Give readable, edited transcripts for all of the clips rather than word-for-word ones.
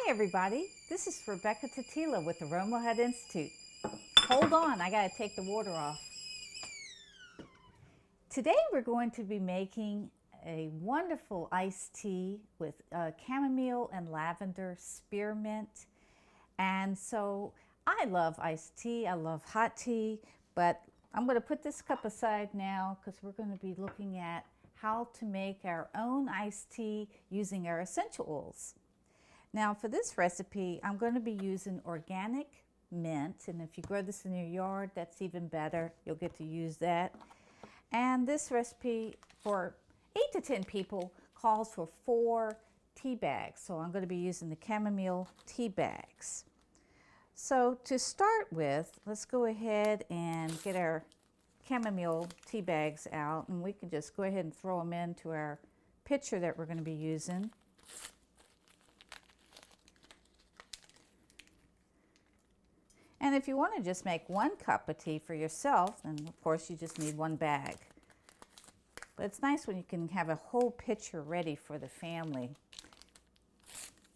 Hi everybody, this is Rebecca TOTILO with Aroma Institute. Hold on, I gotta take the water off. Today we're going to be making a wonderful iced tea with chamomile and lavender spearmint. And so I love iced tea, I love hot tea, but I'm going to put this cup aside now because we're going to be looking at how to make our own iced tea using our essential oils. Now for this recipe, I'm going to be using organic mint, and if you grow this in your yard, that's even better. You'll get to use that. And this recipe for 8 to 10 people calls for 4 tea bags. So I'm going to be using the chamomile tea bags. So to start with, let's go ahead and get our chamomile tea bags out, and we can just go ahead and throw them into our pitcher that we're going to be using. And if you want to just make 1 cup of tea for yourself, then of course you just need 1 bag. But it's nice when you can have a whole pitcher ready for the family.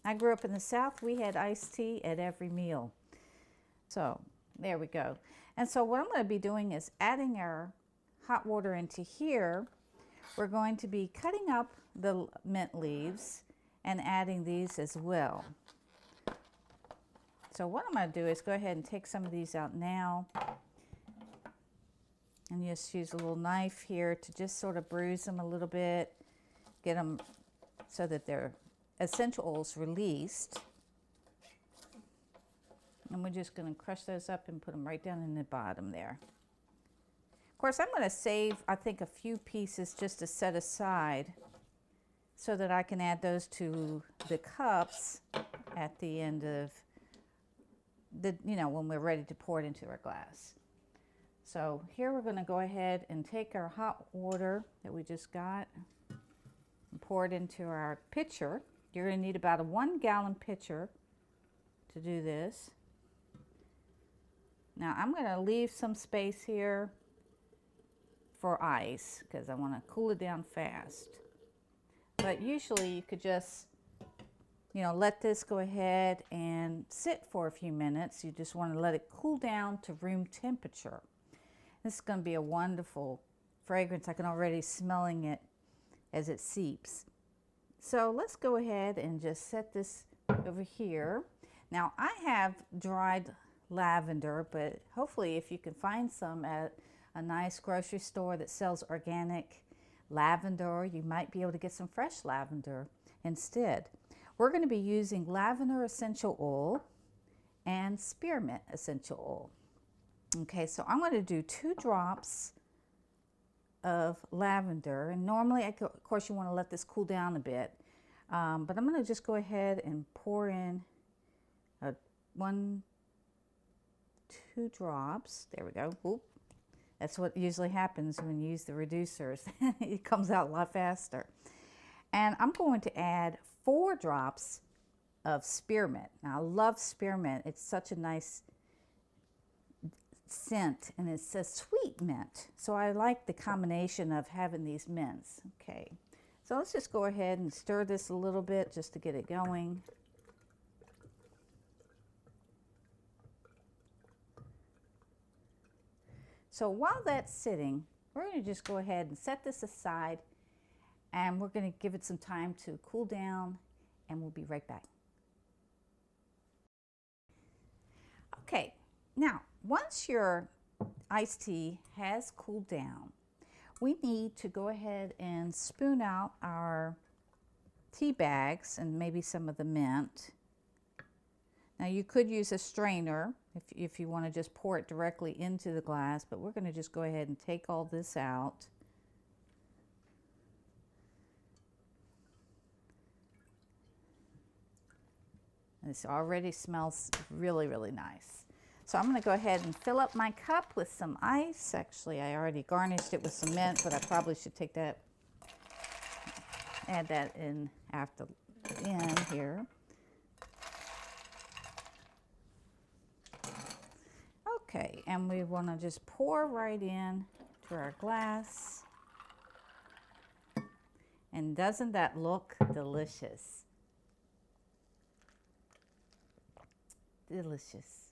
I grew up in the South. We had iced tea at every meal. So there we go. And so what I'm going to be doing is adding our hot water into here. We're going to be cutting up the mint leaves and adding these as well. So what I'm going to do is go ahead and take some of these out now. And just use a little knife here to just sort of bruise them a little bit. Get them so that their essential oils released. And we're just going to crush those up and put them right down in the bottom there. Of course, I'm going to save, I think, a few pieces just to set aside so that I can add those to the cups at the end of the, when we're ready to pour it into our glass. So here we're going to go ahead and take our hot water that we just got and pour it into our pitcher. You're going to need about a 1-gallon pitcher to do this. Now I'm going to leave some space here for ice because I want to cool it down fast. But usually you could just, let this go ahead and sit for a few minutes. You just want to let it cool down to room temperature. This is going to be a wonderful fragrance. I can already smelling it as it seeps. So let's go ahead and just set this over here. Now I have dried lavender, but hopefully if you can find some at a nice grocery store that sells organic lavender, you might be able to get some fresh lavender instead. We're going to be using lavender essential oil and spearmint essential oil. Okay, so I'm going to do 2 drops of lavender, and normally, of course, you want to let this cool down a bit, but I'm going to just go ahead and pour in 2 drops. There we go. Oop. That's what usually happens when you use the reducers. It comes out a lot faster. And I'm going to add 4 drops of spearmint. Now I love spearmint. It's such a nice scent, and it says sweet mint. So I like the combination of having these mints. Okay. So let's just go ahead and stir this a little bit just to get it going. So while that's sitting, we're going to just go ahead and set this aside, and we're going to give it some time to cool down, and we'll be right back. Okay, now once your iced tea has cooled down, we need to go ahead and spoon out our tea bags and maybe some of the mint. Now you could use a strainer if you want to just pour it directly into the glass, but we're going to just go ahead and take all this out. This already smells really, really nice. So I'm going to go ahead and fill up my cup with some ice. Actually, I already garnished it with some mint, but I probably should take that, add that in after the end here. Okay, and we want to just pour right in to our glass. And doesn't that look delicious? delicious.